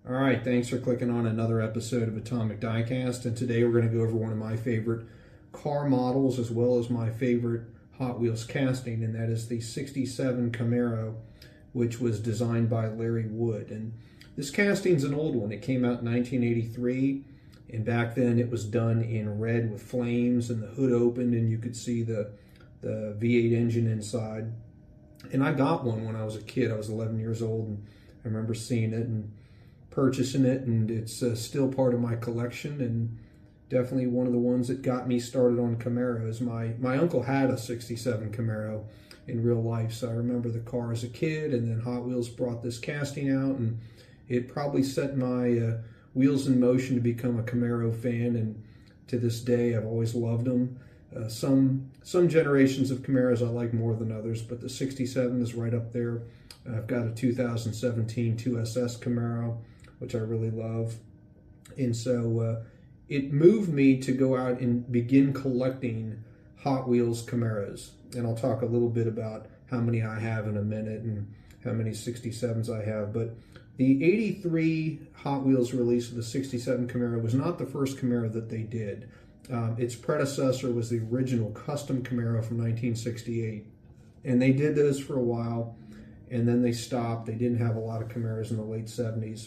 All right, thanks for clicking on another episode of Atomic Diecast. And today we're going to go over one of my favorite car models as well as my favorite Hot Wheels casting, and that is the 67 Camaro, which was designed by Larry Wood. And this casting's an old one. It came out in 1983, and back then it was done in red with flames, and the hood opened and you could see the V8 engine inside. And I got one when I was a kid. I was 11 years old, and I remember seeing it and purchasing it, and it's still part of my collection, and definitely one of the ones that got me started on Camaros. My uncle had a 67 Camaro in real life, so I remember the car as a kid, and then Hot Wheels brought this casting out, and it probably set my wheels in motion to become a Camaro fan, and to this day I've always loved them. Some generations of Camaros I like more than others, but the 67 is right up there. I've got a 2017 2SS Camaro, which I really love. And so it moved me to go out and begin collecting Hot Wheels Camaros. And I'll talk a little bit about how many I have in a minute and how many 67s I have. But the 83 Hot Wheels release of the 67 Camaro was not the first Camaro that they did. Its predecessor was the original custom Camaro from 1968. And they did those for a while, and then they stopped. They didn't have a lot of Camaros in the late 70s.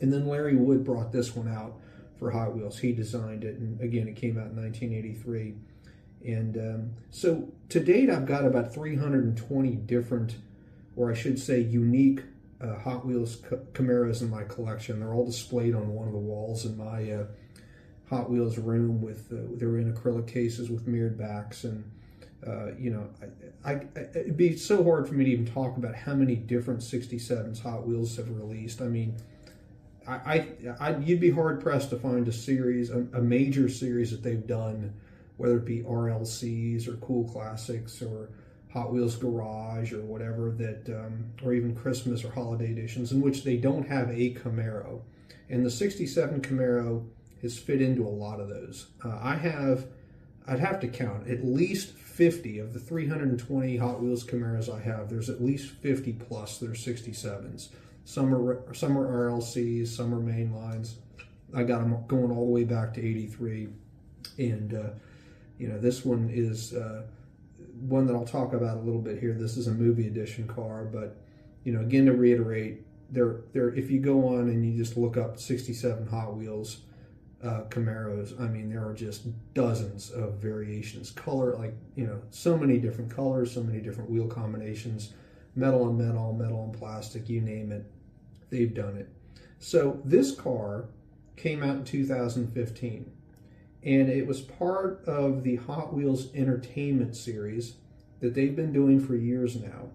And then Larry Wood brought this one out for Hot Wheels. He designed it, and again, it came out in 1983. And so to date, I've got about 320 different, or I should say unique, Hot Wheels Camaros in my collection. They're all displayed on one of the walls in my Hot Wheels room. They're in acrylic cases with mirrored backs, and it'd be so hard for me to even talk about how many different 67s Hot Wheels have released. I mean, you'd be hard pressed to find a series, a major series that they've done, whether it be RLCs or Cool Classics or Hot Wheels Garage or whatever, or even Christmas or holiday editions, in which they don't have a Camaro. And the 67 Camaro has fit into a lot of those. I'd have to count at least 50 of the 320 Hot Wheels Camaros I have. There's at least 50 plus that are 67s. Some are RLCs, some are mainlines. I got them going all the way back to 83. And, this one is one that I'll talk about a little bit here. This is a movie edition car, but, again, to reiterate, if you go on and you just look up 67 Hot Wheels Camaros, I mean, there are just dozens of variations. Color, so many different colors, so many different wheel combinations, metal on metal, metal on plastic, you name it, they've done it. So this car came out in 2015, and it was part of the Hot Wheels Entertainment series that they've been doing for years now.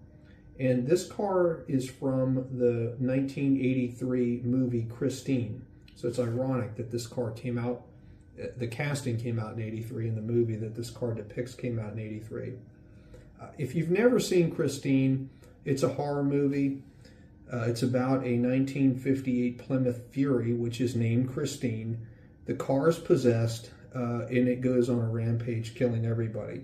And this car is from the 1983 movie Christine. So it's ironic that this car came out, the casting came out in 83, and the movie that this car depicts came out in 83. If you've never seen Christine, it's a horror movie. It's about a 1958 Plymouth Fury, which is named Christine. The car is possessed, and it goes on a rampage, killing everybody.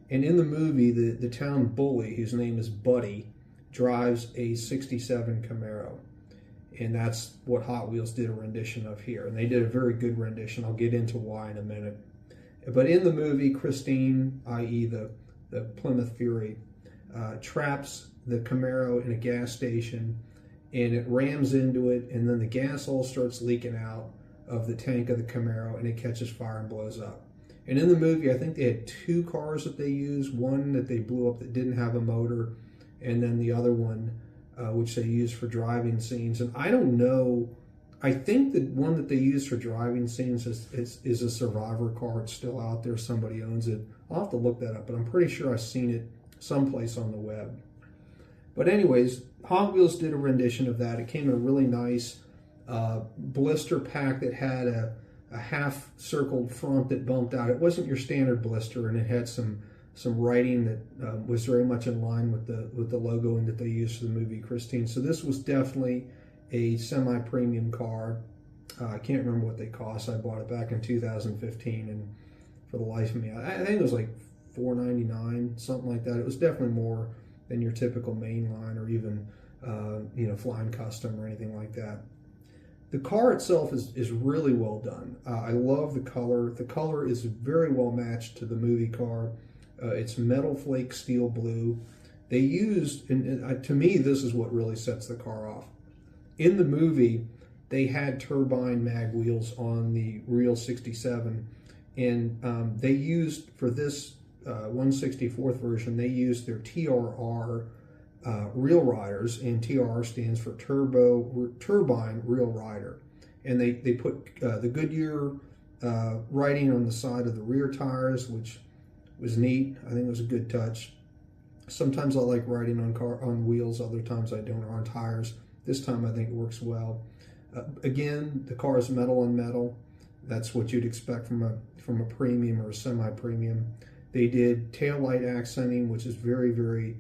And in the movie, the town bully, whose name is Buddy, drives a 67 Camaro. And that's what Hot Wheels did a rendition of here. And they did a very good rendition. I'll get into why in a minute. But in the movie, Christine, i.e. the Plymouth Fury, traps the Camaro in a gas station, and it rams into it, and then the gas all starts leaking out of the tank of the Camaro, and it catches fire and blows up. And in the movie, I think they had two cars that they used, one that they blew up that didn't have a motor, and then the other one which they used for driving scenes. And I don't know, I think the one that they used for driving scenes is a survivor car. It's still out there, somebody owns it. I'll have to look that up, but I'm pretty sure I've seen it someplace on the web. But anyways, Hot Wheels did a rendition of that. It came in a really nice blister pack that had a half circled front that bumped out. It wasn't your standard blister, and it had some writing that was very much in line with the logoing that they used for the movie Christine. So this was definitely a semi-premium car. I can't remember what they cost. I bought it back in 2015, and for the life of me, I think it was like $4.99, something like that. It was definitely more than your typical mainline or even Flying Custom or anything like that. The car itself is really well done. I love the color. The color is very well matched to the movie car. It's metal flake steel blue. They used, and to me, this is what really sets the car off. In the movie, they had turbine mag wheels on the real 67, and they used, for this 164th version, they used their TRR Real Riders, and TRR stands for Turbine Real Rider. And they put the Goodyear writing on the side of the rear tires, which was neat. I think it was a good touch. Sometimes I like riding on wheels, other times I don't, or on tires. This time I think it works well. Again, the car is metal on metal. That's what you'd expect from a premium or a semi-premium. They did taillight accenting, which is very, very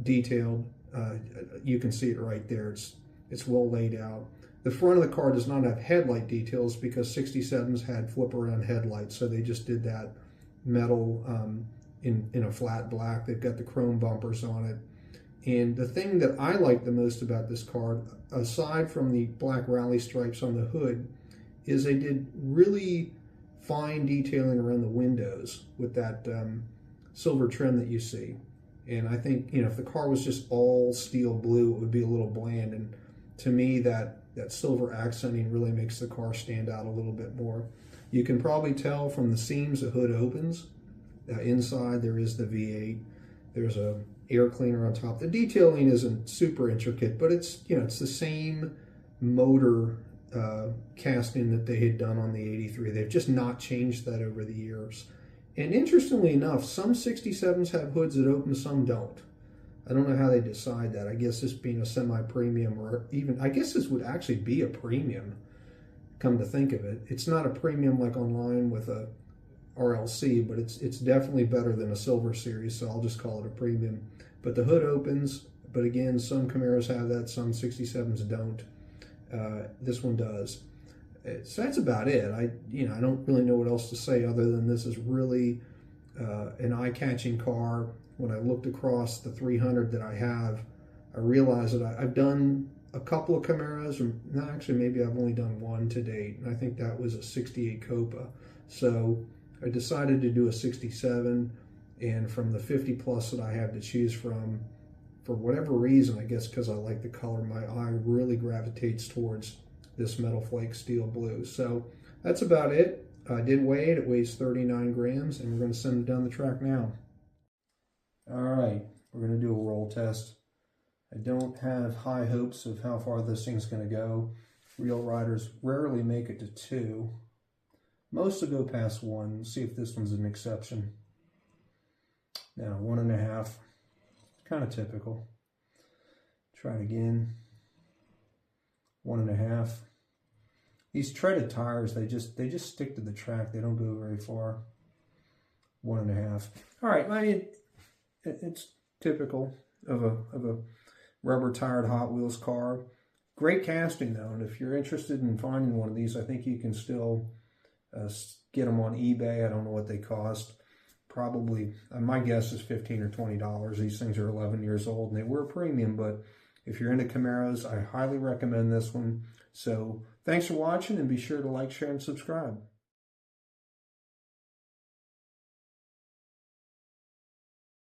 detailed. You can see it right there. It's well laid out. The front of the car does not have headlight details because 67s had flip around headlights, so they just did that metal in a flat black. They've got the chrome bumpers on it. And the thing that I like the most about this car, aside from the black rally stripes on the hood, is they did really fine detailing around the windows with that silver trim that you see. And I think, if the car was just all steel blue, it would be a little bland. And to me, that silver accenting really makes the car stand out a little bit more. You can probably tell from the seams the hood opens. Inside there is the V8. There's a air cleaner on top. The detailing isn't super intricate, but it's the same motor casting that they had done on the 83. They've just not changed that over the years. And interestingly enough, some 67s have hoods that open, some don't. I don't know how they decide that. I guess this being a semi-premium, or even, I guess this would actually be a premium, come to think of it. It's not a premium like online with a RLC, but it's definitely better than a Silver Series, so I'll just call it a premium. But the hood opens, but again, some Camaros have that, some 67s don't. This one does. So that's about it. I don't really know what else to say other than this is really an eye-catching car. When I looked across the 300 that I have, I realized that I've done a couple of Camaros, or no, actually maybe I've only done one to date, and I think that was a 68 Copa. So I decided to do a 67, and from the 50 plus that I have to choose from, for whatever reason, I guess because I like the color, my eye really gravitates towards this metal flake steel blue. So that's about it. I did weigh it. It weighs 39 grams, and we're going to send it down the track now. All right, we're going to do a roll test. I don't have high hopes of how far this thing's going to go. Real riders rarely make it to 2. Most will go past 1. See if this one's an exception. Now, 1.5. Kind of typical. Try it again. 1.5. These treaded tires, they just stick to the track. They don't go very far. 1.5. All right, I mean, it's typical of a rubber tired Hot Wheels car. Great casting though, and if you're interested in finding one of these, I think you can still get them on eBay. I don't know what they cost. Probably, my guess is $15 or $20. These things are 11 years old, and they were a premium, but if you're into Camaros, I highly recommend this one. So thanks for watching, and be sure to like, share, and subscribe.